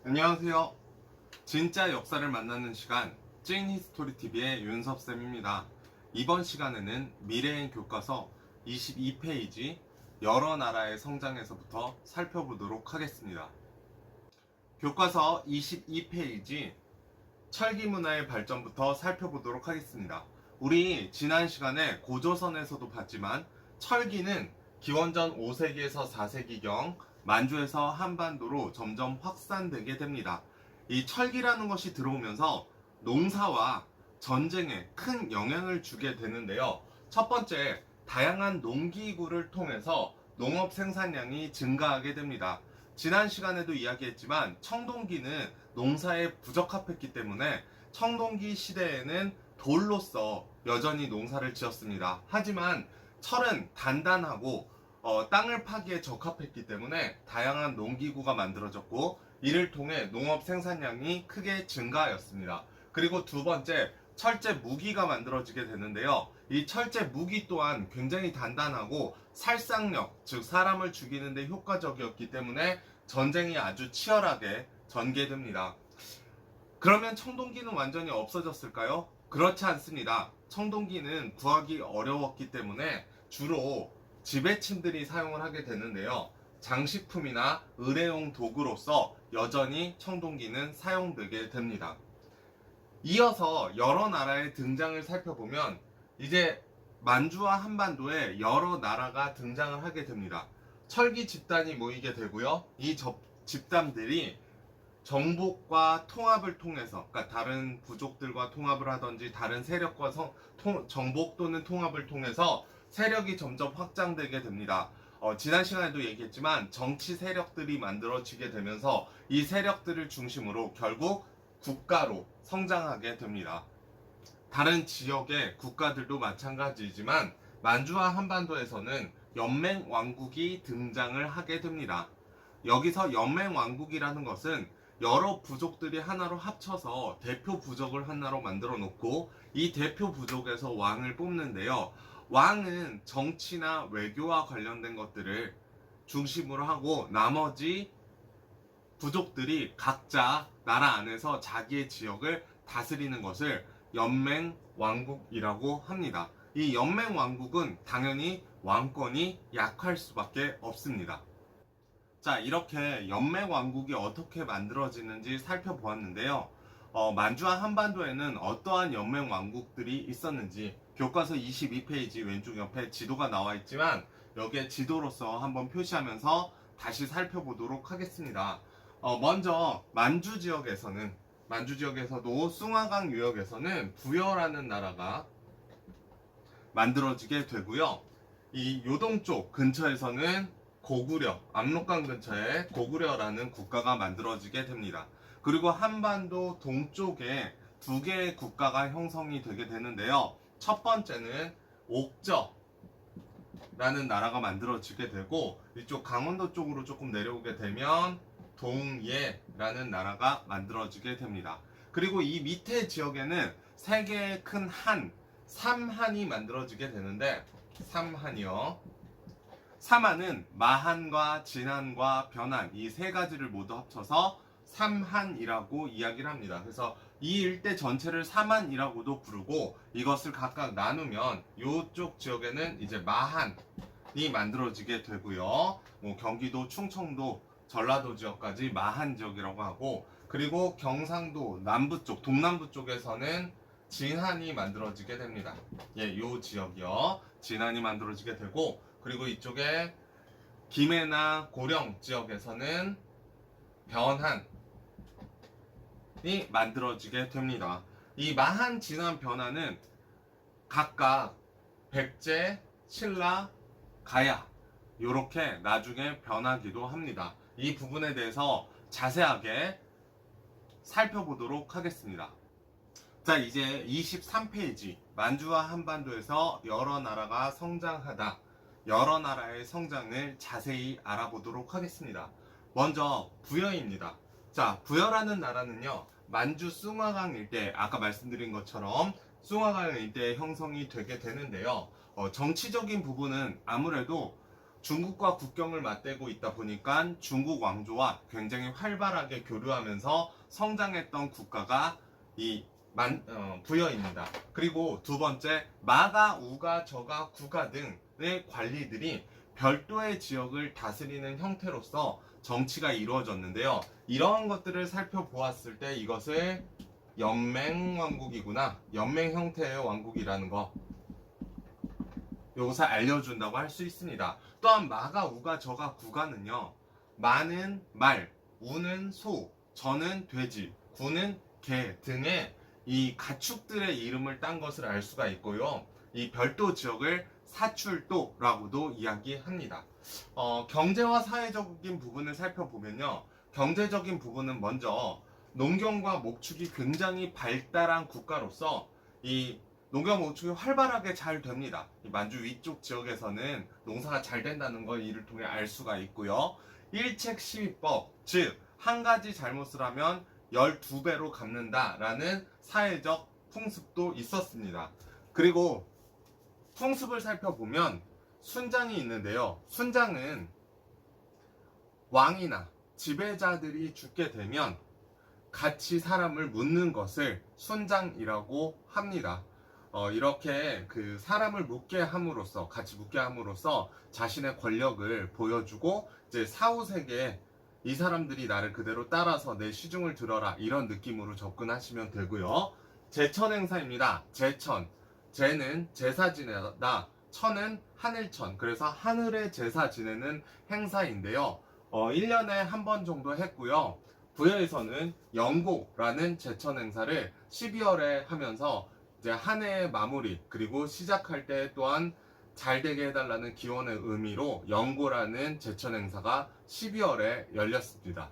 안녕하세요. 진짜 역사를 만나는 시간 찐 히스토리 TV의 윤섭쌤입니다. 이번 시간에는 미래인 교과서 22페이지 여러 나라의 성장에서부터 살펴보도록 하겠습니다. 교과서 22페이지 철기 문화의 발전부터 살펴보도록 하겠습니다. 우리 지난 시간에 고조선에서도 봤지만 철기는 기원전 5세기에서 4세기경 만주에서 한반도로 점점 확산되게 됩니다. 이 철기라는 것이 들어오면서 농사와 전쟁에 큰 영향을 주게 되는데요. 첫 번째, 다양한 농기구를 통해서 농업 생산량이 증가하게 됩니다. 지난 시간에도 이야기했지만 청동기는 농사에 부적합했기 때문에 청동기 시대에는 돌로써 여전히 농사를 지었습니다. 하지만 철은 단단하고 땅을 파기에 적합했기 때문에 다양한 농기구가 만들어졌고 이를 통해 농업 생산량이 크게 증가하였습니다. 그리고 두 번째, 철제 무기가 만들어지게 되는데요. 이 철제 무기 또한 굉장히 단단하고 살상력, 즉 사람을 죽이는 데 효과적이었기 때문에 전쟁이 아주 치열하게 전개됩니다. 그러면 청동기는 완전히 없어졌을까요? 그렇지 않습니다. 청동기는 구하기 어려웠기 때문에 주로 지배층들이 사용을 하게 되는데요. 장식품이나 의뢰용 도구로서 여전히 청동기는 사용되게 됩니다. 이어서 여러 나라의 등장을 살펴보면 이제 만주와 한반도에 여러 나라가 등장을 하게 됩니다. 철기 집단이 모이게 되고요. 이 집단들이 정복과 통합을 통해서, 그러니까 다른 부족들과 통합을 하든지 다른 세력과 정복 또는 통합을 통해서 세력이 점점 확장되게 됩니다. 지난 시간에도 얘기했지만 정치 세력들이 만들어지게 되면서 이 세력들을 중심으로 결국 국가로 성장하게 됩니다. 다른 지역의 국가들도 마찬가지지만 만주와 한반도에서는 연맹 왕국이 등장을 하게 됩니다. 여기서 연맹 왕국이라는 것은 여러 부족들이 하나로 합쳐서 대표 부족을 하나로 만들어 놓고 이 대표 부족에서 왕을 뽑는데요. 왕은 정치나 외교와 관련된 것들을 중심으로 하고 나머지 부족들이 각자 나라 안에서 자기의 지역을 다스리는 것을 연맹 왕국이라고 합니다. 이 연맹 왕국은 당연히 왕권이 약할 수밖에 없습니다. 자, 이렇게 연맹 왕국이 어떻게 만들어지는지 살펴보았는데요. 만주와 한반도에는 어떠한 연맹 왕국들이 있었는지 교과서 22페이지 왼쪽 옆에 지도가 나와 있지만 여기에 지도로서 한번 표시하면서 다시 살펴보도록 하겠습니다. 먼저 만주 지역에서도 숭화강 유역에서는 부여라는 나라가 만들어지게 되고요. 이 요동 쪽 근처에서는 고구려, 압록강 근처에 고구려라는 국가가 만들어지게 됩니다. 그리고 한반도 동쪽에 두 개의 국가가 형성이 되게 되는데요. 첫 번째는 옥저라는 나라가 만들어지게 되고 이쪽 강원도 쪽으로 조금 내려오게 되면 동예라는 나라가 만들어지게 됩니다. 그리고 이 밑에 지역에는 세 개의 큰 한, 삼한이 만들어지게 되는데 삼한이요. 삼한은 마한과 진한과 변한 이 세 가지를 모두 합쳐서 삼한이라고 이야기를 합니다. 그래서 이 일대 전체를 삼한이라고도 부르고 이것을 각각 나누면 이쪽 지역에는 이제 마한이 만들어지게 되고요. 경기도, 충청도, 전라도 지역까지 마한 지역이라고 하고 그리고 경상도 남부 쪽, 동남부 쪽에서는 진한이 만들어지게 됩니다. 예, 요 지역이요. 진한이 만들어지게 되고 그리고 이쪽에 김해나 고령 지역에서는 변한이 만들어지게 됩니다. 이 마한, 진한, 변한은 각각 백제, 신라, 가야 이렇게 나중에 변하기도 합니다. 이 부분에 대해서 자세하게 살펴보도록 하겠습니다. 자, 이제 23페이지 만주와 한반도에서 여러 나라가 성장하다 여러 나라의 성장을 자세히 알아보도록 하겠습니다. 먼저 부여입니다. 자, 부여라는 나라는요 만주 숭화강 일대 아까 말씀드린 것처럼 숭화강 일대에 형성이 되게 되는데요. 정치적인 부분은 아무래도 중국과 국경을 맞대고 있다 보니까 중국 왕조와 굉장히 활발하게 교류하면서 성장했던 국가가 부여입니다. 그리고 두 번째, 마가, 우가, 저가, 구가 등의 관리들이 별도의 지역을 다스리는 형태로서 정치가 이루어졌는데요. 이러한 것들을 살펴보았을 때 이것을 연맹왕국이구나, 연맹 형태의 왕국이라는 거, 이것을 알려준다고 할 수 있습니다. 또한 마가, 우가, 저가, 구가는요, 마는 말, 우는 소, 저는 돼지, 구는 개 등의 이 가축들의 이름을 딴 것을 알 수가 있고요. 이 별도 지역을 사출도라고도 이야기합니다. 경제와 사회적인 부분을 살펴보면요, 경제적인 부분은 먼저 농경과 목축이 굉장히 발달한 국가로서 이 농경 목축이 활발하게 잘 됩니다. 이 만주 위쪽 지역에서는 농사가 잘 된다는 걸 이를 통해 알 수가 있고요. 일책시비법, 즉 한 가지 잘못을 하면 12배로 갚는다라는 사회적 풍습도 있었습니다. 그리고 풍습을 살펴보면 순장이 있는데요. 순장은 왕이나 지배자들이 죽게 되면 같이 사람을 묻는 것을 순장이라고 합니다. 이렇게 그 사람을 묻게 함으로써, 같이 묻게 함으로써 자신의 권력을 보여주고 이제 사후세계에 이 사람들이 나를 그대로 따라서 내 시중을 들어라, 이런 느낌으로 접근하시면 되고요. 제천행사입니다. 제천, 제는 제사 지내다, 천은 하늘천, 그래서 하늘의 제사 지내는 행사인데요. 1년에 한 번 정도 했고요. 부여에서는 영고라는 제천 행사를 12월에 하면서 이제 한 해의 마무리, 그리고 시작할 때 또한 잘 되게 해달라는 기원의 의미로 영고라는 제천 행사가 12월에 열렸습니다.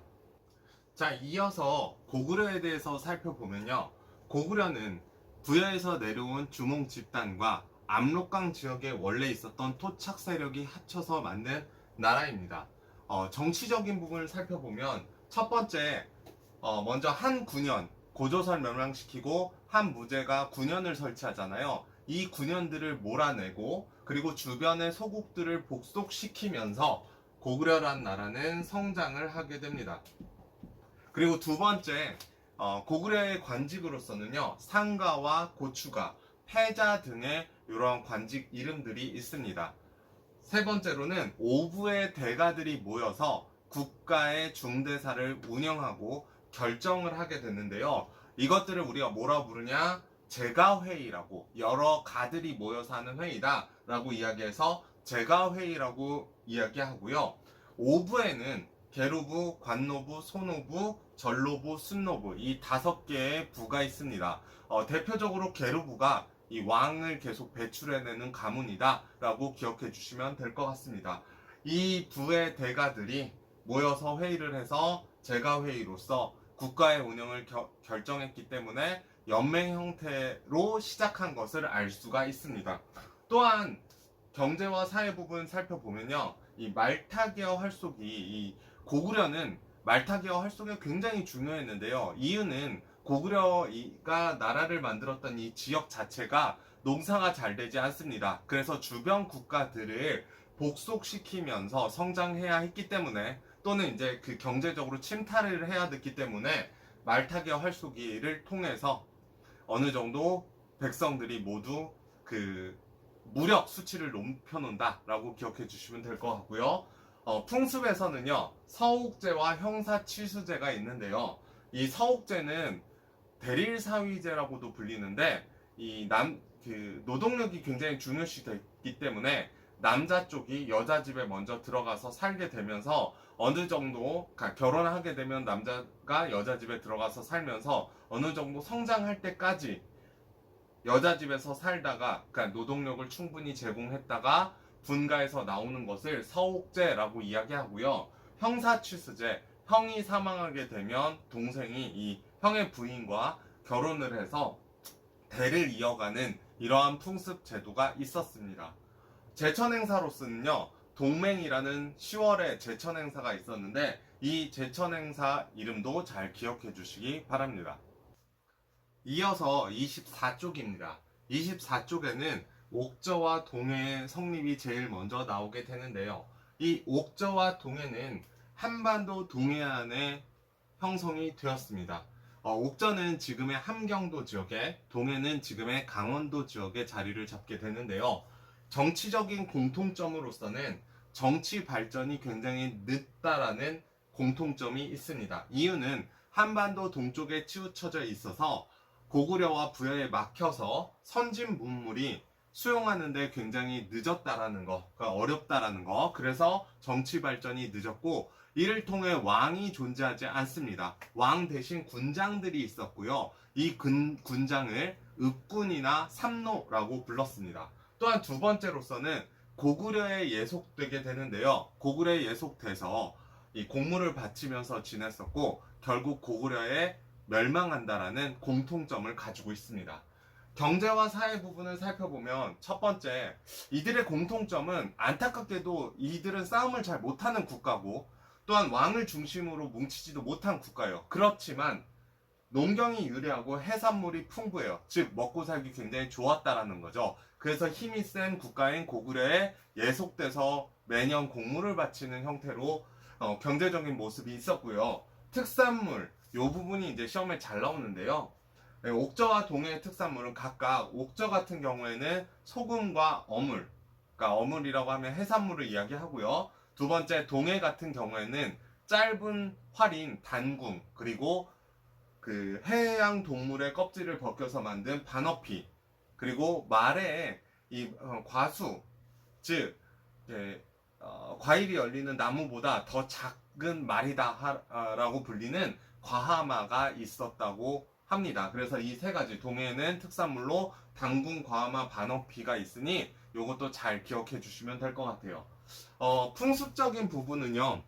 자, 이어서 고구려에 대해서 살펴보면요, 고구려는 부여에서 내려온 주몽 집단과 압록강 지역에 원래 있었던 토착 세력이 합쳐서 만든 나라입니다. 정치적인 부분을 살펴보면 첫 번째, 먼저 한 9년, 고조선 멸망시키고 한 무제가 9년을 설치하잖아요. 이 9년들을 몰아내고 그리고 주변의 소국들을 복속시키면서 고구려란 나라는 성장을 하게 됩니다. 그리고 두 번째, 고구려의 관직으로서는요, 상가와 고추가, 패자 등의 이러한 관직 이름들이 있습니다. 세 번째로는 오부의 대가들이 모여서 국가의 중대사를 운영하고 결정을 하게 됐는데요. 이것들을 우리가 뭐라 부르냐? 제가회의라고, 여러 가들이 모여서 하는 회의다 라고 이야기해서 제가회의라고 이야기하고요. 오부에는 계루부, 관노부, 소노부, 전로부, 순노부, 이 5개의 부가 있습니다. 대표적으로 계루부가 이 왕을 계속 배출해내는 가문이다 라고 기억해 주시면 될 것 같습니다. 이 부의 대가들이 모여서 회의를 해서 제가회의로서 국가의 운영을 결정했기 때문에 연맹 형태로 시작한 것을 알 수가 있습니다. 또한 경제와 사회 부분 살펴보면요, 이 말타기와 활쏘기, 이 고구려는 말타기와 활쏘기가 굉장히 중요했는데요. 이유는 고구려가 나라를 만들었던 이 지역 자체가 농사가 잘 되지 않습니다. 그래서 주변 국가들을 복속시키면서 성장해야 했기 때문에, 또는 이제 그 경제적으로 침탈을 해야 됐기 때문에 말타기와 활쏘기를 통해서 어느 정도 백성들이 모두 그 무력 수치를 높여놓는다라고 기억해 주시면 될 것 같고요. 풍습에서는요, 서옥제와 형사취수제가 있는데요. 이 서옥제는 대릴사위제라고도 불리는데, 노동력이 굉장히 중요시됐기 때문에 남자 쪽이 여자 집에 먼저 들어가서 살게 되면서 어느 정도, 결혼하게 되면 남자가 여자 집에 들어가서 살면서 어느 정도 성장할 때까지 여자 집에서 살다가, 그러니까 노동력을 충분히 제공했다가 분가해서 나오는 것을 서옥제라고 이야기하고요. 형사취수제, 형이 사망하게 되면 동생이 이 형의 부인과 결혼을 해서 대를 이어가는 이러한 풍습 제도가 있었습니다. 제천행사로서는요, 동맹이라는 10월에 제천행사가 있었는데 이 제천행사 이름도 잘 기억해 주시기 바랍니다. 이어서 24쪽입니다. 24쪽에는 옥저와 동해의 성립이 제일 먼저 나오게 되는데요. 이 옥저와 동해는 한반도 동해안에 형성이 되었습니다. 옥저는 지금의 함경도 지역에, 동해는 지금의 강원도 지역에 자리를 잡게 되는데요. 정치적인 공통점으로서는 정치 발전이 굉장히 늦다라는 공통점이 있습니다. 이유는 한반도 동쪽에 치우쳐져 있어서 고구려와 부여에 막혀서 선진 문물이 수용하는데 굉장히 늦었다라는 거, 그러니까 어렵다라는 거. 그래서 정치 발전이 늦었고, 이를 통해 왕이 존재하지 않습니다. 왕 대신 군장들이 있었고요. 이 군장을 읍군이나 삼노라고 불렀습니다. 또한 두 번째로서는 고구려에 예속되게 되는데요. 고구려에 예속돼서 이 공물을 바치면서 지냈었고, 결국 고구려에 멸망한다라는 공통점을 가지고 있습니다. 경제와 사회 부분을 살펴보면 첫 번째, 이들의 공통점은 안타깝게도 이들은 싸움을 잘 못하는 국가고, 또한 왕을 중심으로 뭉치지도 못한 국가예요. 그렇지만 농경이 유리하고 해산물이 풍부해요. 즉 먹고 살기 굉장히 좋았다라는 거죠. 그래서 힘이 센 국가인 고구려에 예속돼서 매년 공물을 바치는 형태로 경제적인 모습이 있었고요. 특산물, 요 부분이 이제 시험에 잘 나오는데요. 네, 옥저와 동해의 특산물은 각각 옥저 같은 경우에는 소금과 어물, 그러니까 어물이라고 하면 해산물을 이야기하고요. 두 번째 동해 같은 경우에는 짧은 활인 단궁, 그리고 그 해양 동물의 껍질을 벗겨서 만든 반어피, 그리고 말에 이 과수, 즉 과일이 열리는 나무보다 더 작은 말이다라고 불리는 과하마가 있었다고 합니다. 그래서 이 세 가지 동해에는 특산물로 당군, 과하마, 반어피가 있으니 이것도 잘 기억해 주시면 될 것 같아요. 풍습적인 부분은요.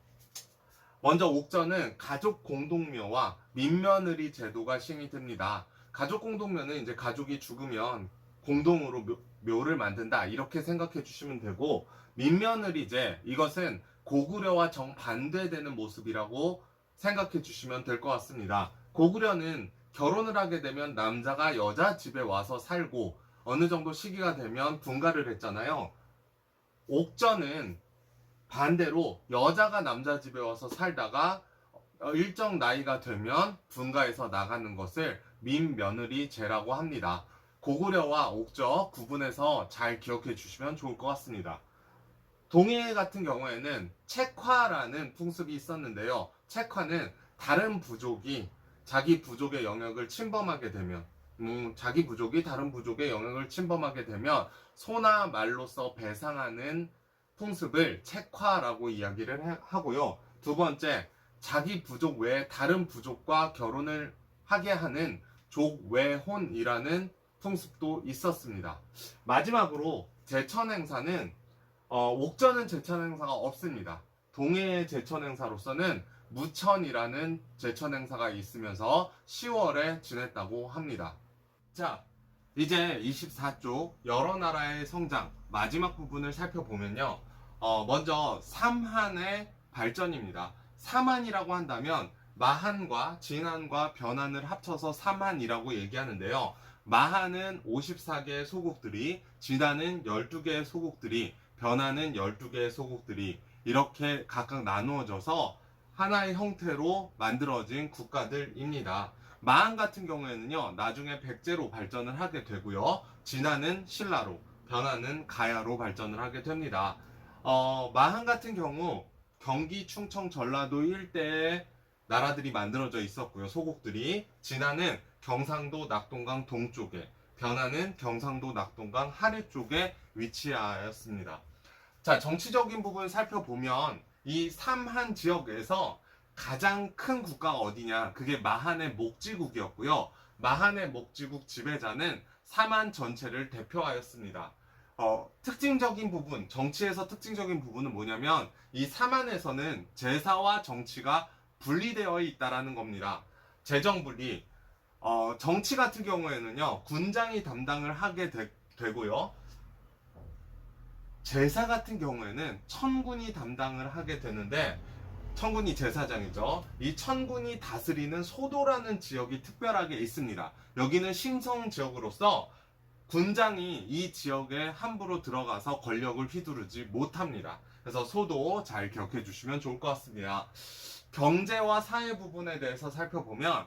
먼저 옥저는 가족 공동묘와 민며느리 제도가 시행이 됩니다. 가족 공동묘는 이제 가족이 죽으면 공동으로 묘를 만든다 이렇게 생각해 주시면 되고, 민며느리제, 이것은 고구려와 정반대되는 모습이라고 생각해 주시면 될 것 같습니다. 고구려는 결혼을 하게 되면 남자가 여자 집에 와서 살고 어느 정도 시기가 되면 분가를 했잖아요. 옥저는 반대로 여자가 남자 집에 와서 살다가 일정 나이가 되면 분가해서 나가는 것을 민며느리제라고 합니다. 고구려와 옥저 구분해서 잘 기억해 주시면 좋을 것 같습니다. 동해 같은 경우에는 책화라는 풍습이 있었는데요. 책화는 다른 부족이 자기 부족의 영역을 침범하게 되면, 자기 부족이 다른 부족의 영역을 침범하게 되면 소나 말로써 배상하는 풍습을 책화라고 이야기를 하고요. 두 번째, 자기 부족 외에 다른 부족과 결혼을 하게 하는 족외혼이라는 풍습도 있었습니다. 마지막으로 제천행사는 옥저는 제천행사가 없습니다. 동해의 제천행사로서는 무천이라는 제천행사가 있으면서 10월에 지냈다고 합니다. 자, 이제 24쪽 여러 나라의 성장 마지막 부분을 살펴보면요. 먼저 삼한의 발전입니다. 삼한이라고 한다면 마한과 진한과 변한을 합쳐서 삼한이라고 얘기하는데요. 마한은 54개의 소국들이, 진한은 12개의 소국들이, 변한은 12개의 소국들이 이렇게 각각 나누어져서 하나의 형태로 만들어진 국가들입니다. 마한 같은 경우에는요, 나중에 백제로 발전을 하게 되고요. 진한은 신라로, 변한은 가야로 발전을 하게 됩니다. 마한 같은 경우 경기, 충청, 전라도 일대에 나라들이 만들어져 있었고요. 소국들이. 진한은 경상도, 낙동강 동쪽에, 변한은 경상도, 낙동강 하류 쪽에 위치하였습니다. 자, 정치적인 부분 살펴보면 이 삼한 지역에서 가장 큰 국가가 어디냐? 그게 마한의 목지국이었고요. 마한의 목지국 지배자는 삼한 전체를 대표하였습니다. 특징적인 부분, 정치에서 특징적인 부분은 뭐냐면 이 삼한에서는 제사와 정치가 분리되어 있다라는 겁니다. 재정분리. 정치 같은 경우에는요, 군장이 담당을 하게 되고요. 제사 같은 경우에는 천군이 담당을 하게 되는데, 천군이 제사장이죠. 이 천군이 다스리는 소도라는 지역이 특별하게 있습니다. 여기는 심성 지역으로서 군장이 이 지역에 함부로 들어가서 권력을 휘두르지 못합니다. 그래서 소도 잘 기억해 주시면 좋을 것 같습니다. 경제와 사회 부분에 대해서 살펴보면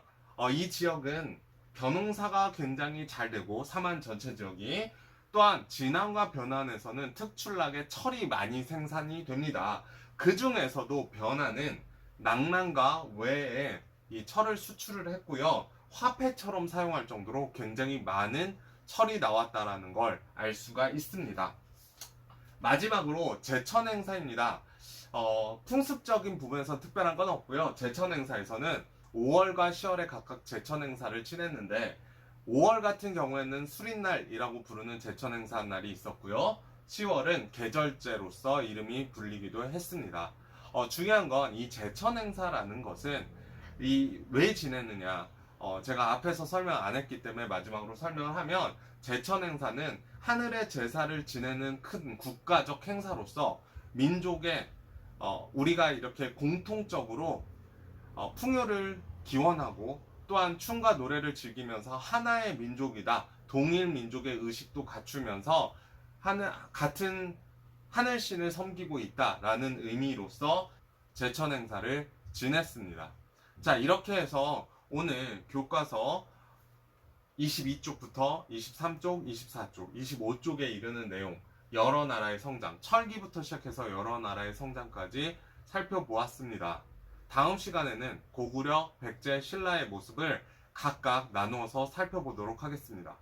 이 지역은 벼농사가 굉장히 잘 되고 삼한 전체 지역이 또한 진안과 변안에서는 특출나게 철이 많이 생산이 됩니다. 그 중에서도 변안은 낙랑과 외에 이 철을 수출을 했고요. 화폐처럼 사용할 정도로 굉장히 많은 철이 나왔다라는 걸 알 수가 있습니다. 마지막으로 제천 행사입니다. 풍습적인 부분에서 특별한 건 없고요. 제천 행사에서는 5월과 10월에 각각 제천 행사를 지냈는데 5월 같은 경우에는 수린날이라고 부르는 제천 행사 날이 있었고요. 10월은 계절제로서 이름이 불리기도 했습니다. 중요한 건 이 제천 행사라는 것은 왜 지냈느냐. 제가 앞에서 설명 안 했기 때문에 마지막으로 설명을 하면 제천 행사는 하늘의 제사를 지내는 큰 국가적 행사로서 민족의 우리가 이렇게 공통적으로 풍요를 기원하고 또한 춤과 노래를 즐기면서 하나의 민족이다. 동일 민족의 의식도 갖추면서 같은 하늘신을 섬기고 있다라는 의미로서 제천 행사를 지냈습니다. 자, 이렇게 해서 오늘 교과서 22쪽부터 23쪽, 24쪽, 25쪽에 이르는 내용, 여러 나라의 성장, 철기부터 시작해서 여러 나라의 성장까지 살펴보았습니다. 다음 시간에는 고구려, 백제, 신라의 모습을 각각 나누어서 살펴보도록 하겠습니다.